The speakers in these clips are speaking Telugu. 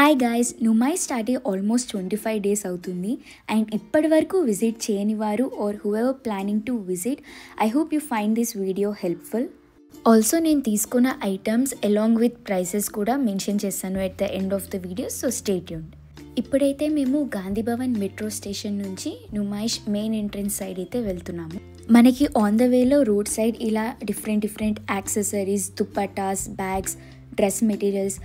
హాయ్ గైస్, నుమై స్టార్ట్ అయ్యి ఆల్మోస్ట్ 25 days అవుతుంది అండ్ ఇప్పటి వరకు విజిట్ చేయని వారు or whoever planning to visit, I hope you find this video helpful. Also నేను తీసుకున్న ఐటమ్స్ అలాంగ్ విత్ ప్రైసెస్ కూడా మెన్షన్ చేస్తాను at the end of the video, so stay tuned. ఇప్పుడైతే మేము గాంధీ భవన్ మెట్రో స్టేషన్ నుంచి నుమైష్ మెయిన్ ఎంట్రన్స్ సైడ్ అయితే వెళ్తున్నాము. మనకి ఆన్ ద వేలో రోడ్ సైడ్ ఇలా different accessories, dupattas, bags, dress materials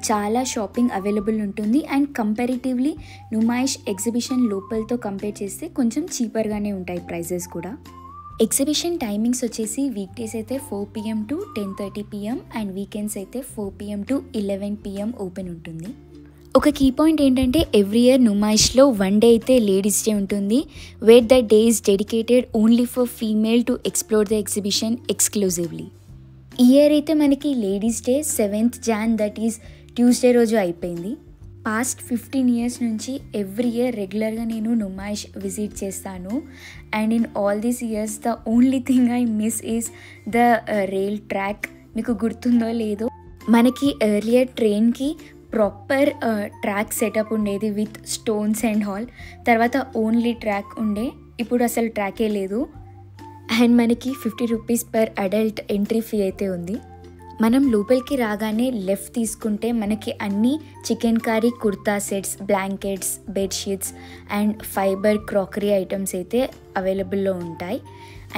చాలా షాపింగ్ అవైలబుల్ ఉంటుంది. అండ్ కంపారిటివ్లీ నుమైష్ ఎగ్జిబిషన్ లోపలతో కంపేర్ చేస్తే కొంచెం చీపర్గానే ఉంటాయి ప్రైజెస్ కూడా. ఎగ్జిబిషన్ టైమింగ్స్ వచ్చేసి వీక్ డేస్ అయితే 4 PM to 10:30 PM and weekends అయితే 4 PM to 11 PM ఓపెన్ ఉంటుంది. ఒక కీ పాయింట్ ఏంటంటే ఎవ్రీ ఇయర్ నుమైష్లో 1 day అయితే లేడీస్ డే ఉంటుంది, wear the day is dedicated only for female to explore the exhibition exclusively. ఈ ఇయర్ అయితే మనకి ladies day 7th Jan, that is Tuesday రోజు అయిపోయింది. పాస్ట్ 15 years నుంచి ఎవ్రీ ఇయర్ రెగ్యులర్గా నేను నుమైష్ విజిట్ చేస్తాను. And in all these years the only thing I miss is the rail track. మీకు గుర్తుందో లేదో, మనకి ఎర్లియర్ ట్రైన్కి ప్రాపర్ ట్రాక్ సెటప్ ఉండేది విత్ స్టోన్స్ అండ్ హాల్. తర్వాత ఓన్లీ ట్రాక్ ఉండే, ఇప్పుడు అసలు ట్రాకే లేదు. అండ్ మనకి 50 rupees per adult entry fee అయితే ఉంది. మనం లోపలికి రాగానే లెఫ్ట్ తీసుకుంటే మనకి అన్ని chicken curry kurta sets, blankets, bedsheets and fibre crockery items అయితే అవైలబుల్లో ఉంటాయి.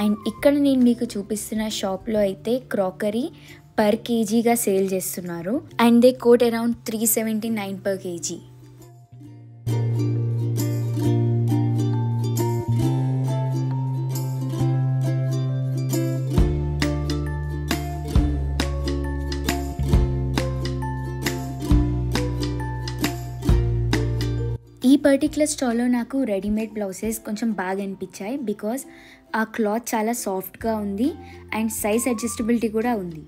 అండ్ ఇక్కడ నేను మీకు చూపిస్తున్న షాప్లో అయితే క్రాకరీ పర్ కేజీగా సేల్ చేస్తున్నారు. And they quote around 379 per kg. ఈ పర్టికులర్ స్టాల్లో నాకు రెడీమేడ్ బ్లౌజెస్ కొంచెం బాగా అనిపించాయి, బికాస్ ఆ క్లాత్ చాలా సాఫ్ట్గా ఉంది అండ్ సైజ్ అడ్జస్టబిలిటీ కూడా ఉంది.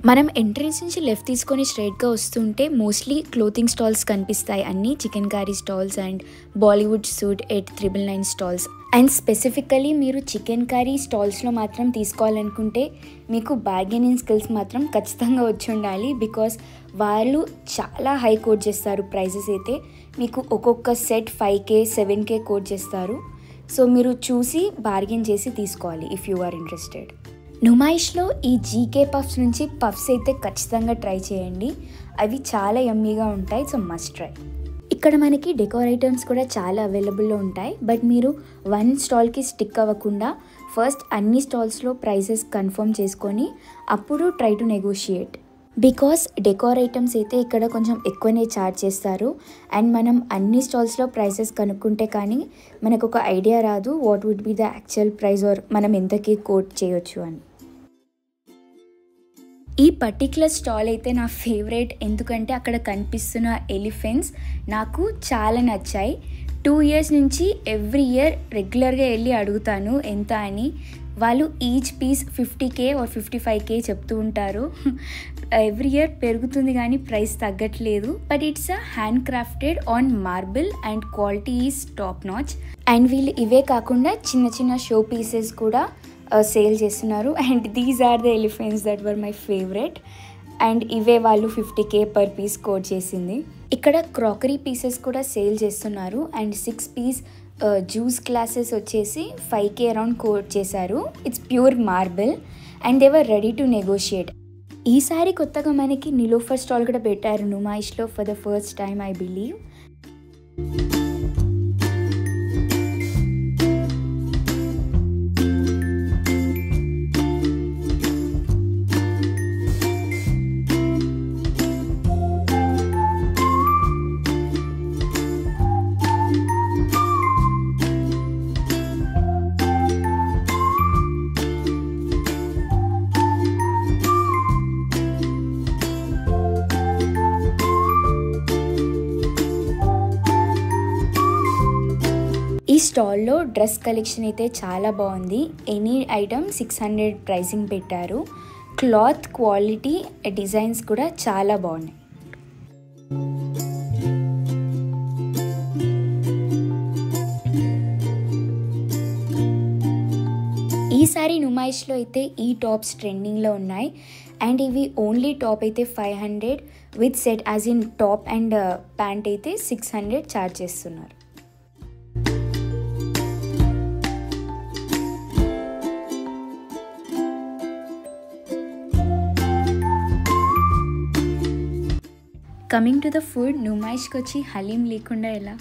మనం ఎంట్రన్స్ నుంచి లెఫ్ట్ తీసుకొని స్ట్రైట్గా వస్తుంటే మోస్ట్లీ క్లోతింగ్ స్టాల్స్ కనిపిస్తాయి, అన్నీ chicken curry stalls and Bollywood suit at 999 stalls. And specifically మీరు చికెన్ కర్రీ స్టాల్స్లో మాత్రం తీసుకోవాలనుకుంటే మీకు బార్గెనింగ్ స్కిల్స్ మాత్రం ఖచ్చితంగా వచ్చి ఉండాలి, బికాస్ వాళ్ళు చాలా హై కోట్ చేస్తారు ప్రైజెస్ అయితే. మీకు ఒక్కొక్క సెట్ 5K 7K కోట్ చేస్తారు. సో మీరు చూసి బార్గెన్ చేసి తీసుకోవాలి ఇఫ్ యూ ఆర్ ఇంట్రెస్టెడ్. నుమైష్లో ఈ జీకే పఫ్స్ నుంచి పఫ్స్ అయితే ఖచ్చితంగా ట్రై చేయండి, అవి చాలా యమ్మీగా ఉంటాయి, సో మస్ట్ ట్రై. ఇక్కడ మనకి డెకోర్ ఐటమ్స్ కూడా చాలా అవైలబుల్లో ఉంటాయి, బట్ మీరు వన్ స్టాల్కి స్టిక్ అవ్వకుండా ఫస్ట్ అన్ని స్టాల్స్లో ప్రైసెస్ కన్ఫర్మ్ చేసుకొని అప్పుడు try to negotiate. Because decor items అయితే ఇక్కడ కొంచెం ఎక్కువనే ఛార్జ్ చేస్తారు అండ్ మనం అన్ని స్టాల్స్లో ప్రైసెస్ కనుక్కుంటే కానీ మనకు ఒక ఐడియా రాదు what would be the actual price or మనం ఎంతకి కోట్ చేయొచ్చు అని. ఈ పర్టిక్యులర్ స్టాల్ అయితే నా ఫేవరెట్, ఎందుకంటే అక్కడ కనిపిస్తున్న ఎలిఫెంట్స్ నాకు చాలా నచ్చాయి. 2 years నుంచి ఎవ్రీ ఇయర్ రెగ్యులర్గా వెళ్ళి అడుగుతాను ఎంత అని. వాళ్ళు each piece 50K or 55K చెప్తూ ఉంటారు. ఎవ్రీ ఇయర్ పెరుగుతుంది కానీ ప్రైస్ తగ్గట్లేదు, but it's a hand crafted on marble and quality is top notch. And వీళ్ళు ఇవే కాకుండా చిన్న షో పీసెస్ కూడా సేల్ చేస్తున్నారు. And these are the elephants that were my favourite. And ఇవే వాళ్ళు 50K per piece కోట్ చేసింది. ఇక్కడ క్రాకరీ పీసెస్ కూడా సేల్ చేస్తున్నారు. అండ్ 6 piece జ్యూస్ గ్లాసెస్ వచ్చేసి 5K అరౌండ్ కోట్ చేశారు. It's pure marble and they were ready to negotiate. ఈసారి కొత్తగా మనకి నిలోఫర్ స్టాల్ కూడా పెట్టారు నుమైష్లో for the first time I believe. ఈ స్టాల్లో డ్రెస్ కలెక్షన్ అయితే చాలా బాగుంది. ఎనీ ఐటమ్ 600 ప్రైసింగ్ పెట్టారు. క్లాత్ క్వాలిటీ, డిజైన్స్ కూడా చాలా బాగున్నాయి. ఈసారి నుమైష్ నుమాయిష్లో అయితే ఈ టాప్స్ ట్రెండింగ్లో ఉన్నాయి అండ్ ఇవి ఓన్లీ టాప్ అయితే 500 with set as in top and pant అయితే 600 ఛార్జ్ చేస్తున్నారు. కమింగ్ టు ద ఫుడ్, నుమాయిష్కి వచ్చి హలీం లేకుండా ఎలా?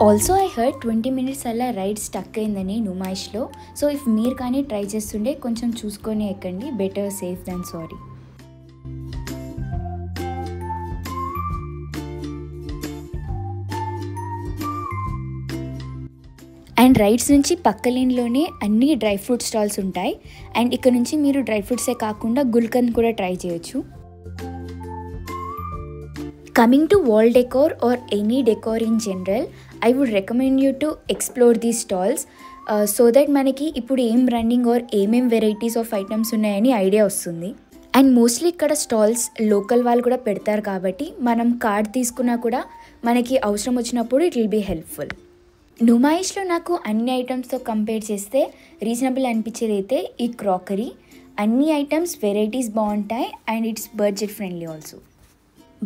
ఆల్సో ఐ హర్డ్ 20 minutes అలా రైడ్ స్టక్ అయిందని నుమాయిష్లో. సో ఇఫ్ మీరు కానీ ట్రై చేస్తుండే కొంచెం చూసుకొని ఎక్కండి, better safe than sorry. And rides నుంచి పక్క లేన్లోనే అన్ని డ్రై ఫ్రూట్ స్టాల్స్ ఉంటాయి అండ్ ఇక్కడ నుంచి మీరు డ్రై ఫ్రూట్సే కాకుండా గుల్కంద్ కూడా ట్రై చేయొచ్చు. Coming to wall decor or any decor in general, I would recommend you to explore these stalls so that మనకి ఇప్పుడు ఏం రన్నింగ్ ఆర్ ఏమేం వెరైటీస్ ఆఫ్ ఐటమ్స్ ఉన్నాయని ఐడియా వస్తుంది. అండ్ మోస్ట్లీ ఇక్కడ స్టాల్స్ లోకల్ వాళ్ళు కూడా పెడతారు కాబట్టి మనం కార్డ్ తీసుకున్నా కూడా మనకి అవసరం వచ్చినప్పుడు ఇట్ విల్ బీ హెల్ప్ఫుల్. నుమాయిష్లో నాకు అన్ని ఐటమ్స్తో కంపేర్ చేస్తే రీజనబుల్ అనిపించేది అయితే ఈ క్రాకరీ. అన్ని ఐటమ్స్ వెరైటీస్ బాగుంటాయి and it's budget friendly also.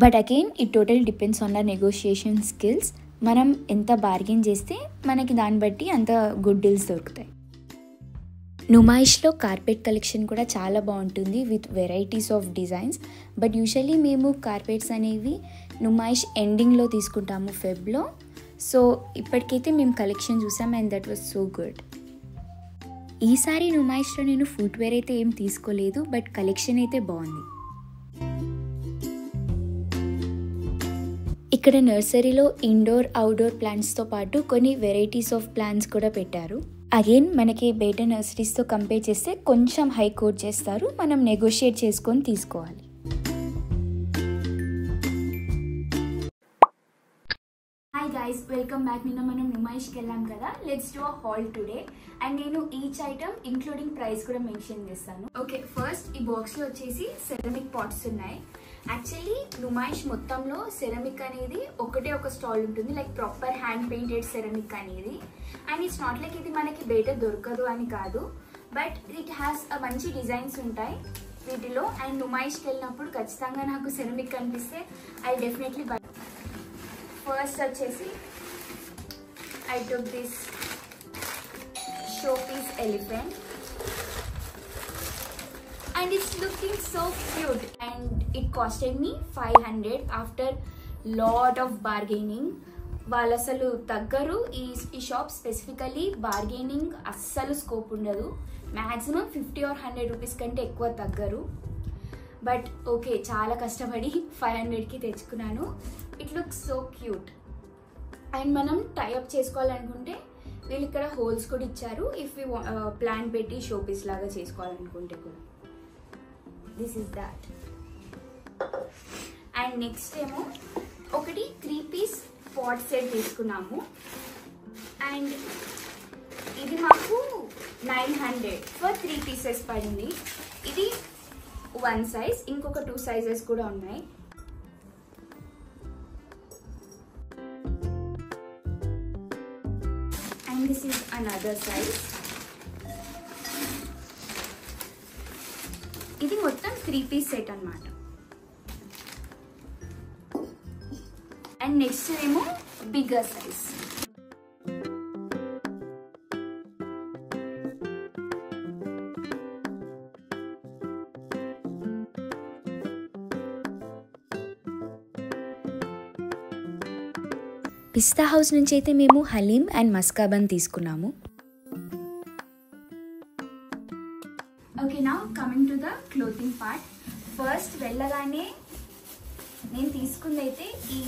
But again it total depends on the negotiation skills. మనం ఎంత బార్గెన్ చేస్తే మనకి దాన్ని బట్టి అంత గుడ్ డీల్స్ దొరుకుతాయి. నుమాయిష్లో కార్పెట్ కలెక్షన్ కూడా చాలా బాగుంటుంది with varieties of designs. But usually మేము కార్పెట్స్ అనేవి నుమాయిష్ ఎండింగ్లో తీసుకుంటాము, ఫెబ్లో. సో ఇప్పటికైతే మేము కలెక్షన్ చూసాం and that was so good. ఈసారి నుమాయిష్లో నేను ఫుట్వేర్ అయితే ఏం తీసుకోలేదు, బట్ కలెక్షన్ అయితే బాగుంది. ఇక్కడ నర్సరీలో ఇండోర్ అవుట్డోర్ ప్లాంట్స్తో పాటు కొన్ని వెరైటీస్ ఆఫ్ ప్లాంట్స్ కూడా పెట్టారు. అగైన్ మనకి బయట నర్సరీస్తో కంపేర్ చేస్తే కొంచెం హై కోట్ చేస్తారు, మనం నెగోషియేట్ చేసుకొని తీసుకోవాలి. Hi guys, welcome back. నిన్న మనం నుమాయిష్కి వెళ్ళాం కదా, let's do a hall today. And నేను ఈచ్ ఐటమ్ ఇంక్లూడింగ్ ప్రైస్ కూడా మెన్షన్ చేస్తాను. ఓకే, ఫస్ట్ ఈ బాక్స్లో వచ్చేసి సెరమిక్ పాట్స్ ఉన్నాయి. యాక్చువల్లీ నుమాయిష్ మొత్తంలో సెరమిక్ అనేది ఒకటే ఒక స్టాల్ ఉంటుంది, like proper hand painted ceramic అనేది. అండ్ ఇట్స్ నాట్ లైక్ ఇది మనకి బయట దొరకదు అని కాదు, బట్ ఇట్ హ్యాస్ మంచి డిజైన్స్ ఉంటాయి వీటిలో. అండ్ నుమాయిష్కి వెళ్ళినప్పుడు ఖచ్చితంగా నాకు సెరమిక్ కనిపిస్తే ఐ డెఫినెట్లీ బై. ఫస్ట్ వచ్చేసి I took this showpiece elephant and it's looking so cute and it costed me 500 after lot of bargaining. వాళ్ళు అసలు తగ్గరు. ఈ షాప్ స్పెసిఫికలీ బార్గెనింగ్ అస్సలు స్కోప్ ఉండదు. మ్యాక్సిమం 50 or 100 రూపీస్ కంటే ఎక్కువ తగ్గరు. బట్ ఓకే, చాలా కష్టపడి 500కి తెచ్చుకున్నాను. It looks so cute. And మనం టైఅప్ చేసుకోవాలనుకుంటే వీళ్ళు ఇక్కడ హోల్స్ కూడా ఇచ్చారు, ఇఫ్ యూ ప్లాంట్ పెట్టి షోపీస్ లాగా చేసుకోవాలనుకుంటే కూడా. This is that. And next ఏమో ఒకటి 3-piece పాట్ సెట్ తీసుకున్నాము. అండ్ ఇది మాకు 900 ఫర్ 3 pieces పడింది. ఇది 1 size, ఇంకొక 2 sizes కూడా ఉన్నాయి. And this is another size. ఇది మొత్తం 3-piece సెట్ అన్నమాట. అండ్ నెక్స్ట్ ఏమో బిగ్గర్ సైజ్. పిస్తా హౌస్ నుంచి అయితే మేము హలీం అండ్ మస్కాబన్ తీసుకున్నాము. Okay, now coming to the clothing part. First వెళ్ళగానే నేను తీసుకుంది అయితే ఈ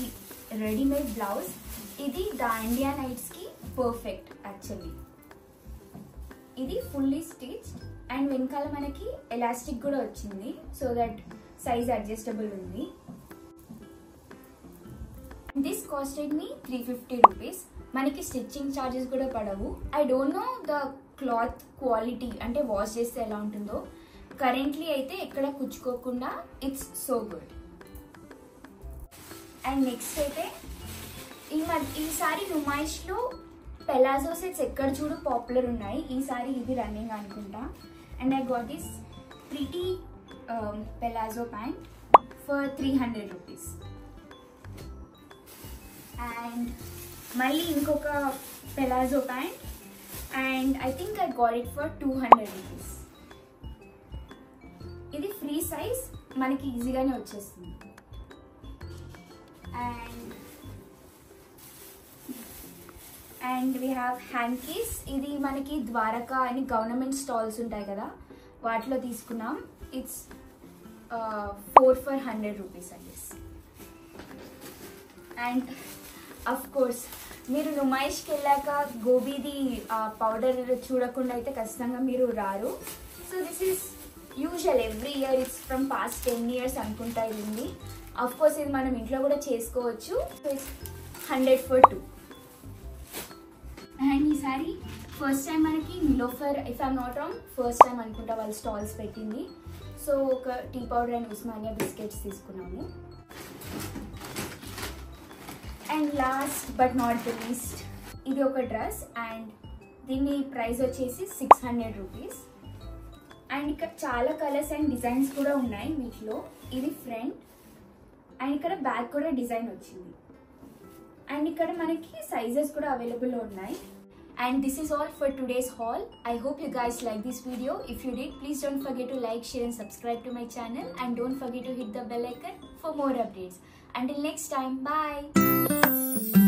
రెడీమేడ్ బ్లౌజ్. ఇది దాండియా నైట్స్కి పర్ఫెక్ట్ యాక్చువల్లీ. ఇది ఫుల్లీ స్టిచ్ అండ్ వెనకాల మనకి ఎలాస్టిక్ కూడా వచ్చింది, సో దట్ సైజ్ అడ్జస్టబుల్ ఉంది. This costed me 350 rupees. మనకి స్టిచ్చింగ్ ఛార్జెస్ కూడా పడవు. I don't know the cloth quality, అంటే వాష్ చేస్తే ఎలా ఉంటుందో. కరెంట్లీ అయితే ఎక్కడ కుచ్చుకోకుండా it's so good. And next అయితే ఈసారి నుమాయిష్లో పెలాజో సెట్స్ ఎక్కడ చూడు పాపులర్ ఉన్నాయి, ఈసారి ఇది రన్నింగ్ అనుకుంటా. And I got this pretty palazzo pant for 300 rupees. And మళ్ళీ ఇంకొక palazzo pant and I think I got it for 200 rupees. ఇది ఫ్రీ సైజ్, మనకి ఈజీగానే వచ్చేస్తుంది. And we have hankies. ఇది మనకి ద్వారకా అని గవర్నమెంట్ స్టాల్స్ ఉంటాయి కదా, వాటిలో తీసుకున్నాం. It's 4 for 100 rupees I guess. And of course మీరు నుమాయిష్కి వెళ్ళాక గోబీది పౌడర్ చూడకుండా అయితే ఖచ్చితంగా మీరు రారు. So this is usual every year, it's from past 10 years అనుకుంటా ఇది. అఫ్ కోర్స్ ఇది మనం ఇంట్లో కూడా చేసుకోవచ్చు. So it's 100 for 2. అండ్ ఈసారి ఫస్ట్ టైం మనకి Nilofer, if I'm not wrong first time అనుకుంటా వాళ్ళు స్టాల్స్ పెట్టింది. సో ఒక tea powder and Osmania biscuits తీసుకున్నాము. And last but not the least, ఇది ఒక డ్రెస్ అండ్ దీని ప్రైస్ వచ్చేసి 600 rupees. అండ్ ఇక్కడ చాలా కలర్స్ అండ్ డిజైన్స్ కూడా ఉన్నాయి వీటిలో. ఇది ఫ్రంట్ అండ్ ఇక్కడ బ్యాక్ కూడా డిజైన్ వచ్చింది. అండ్ ఇక్కడ మనకి సైజెస్ కూడా అవైలబుల్లో ఉన్నాయి. And this is all for today's haul. I hope you guys like this video. If you did, please don't forget to like, share and subscribe to my channel. And don't forget to hit the bell icon for more updates. Until next time, bye.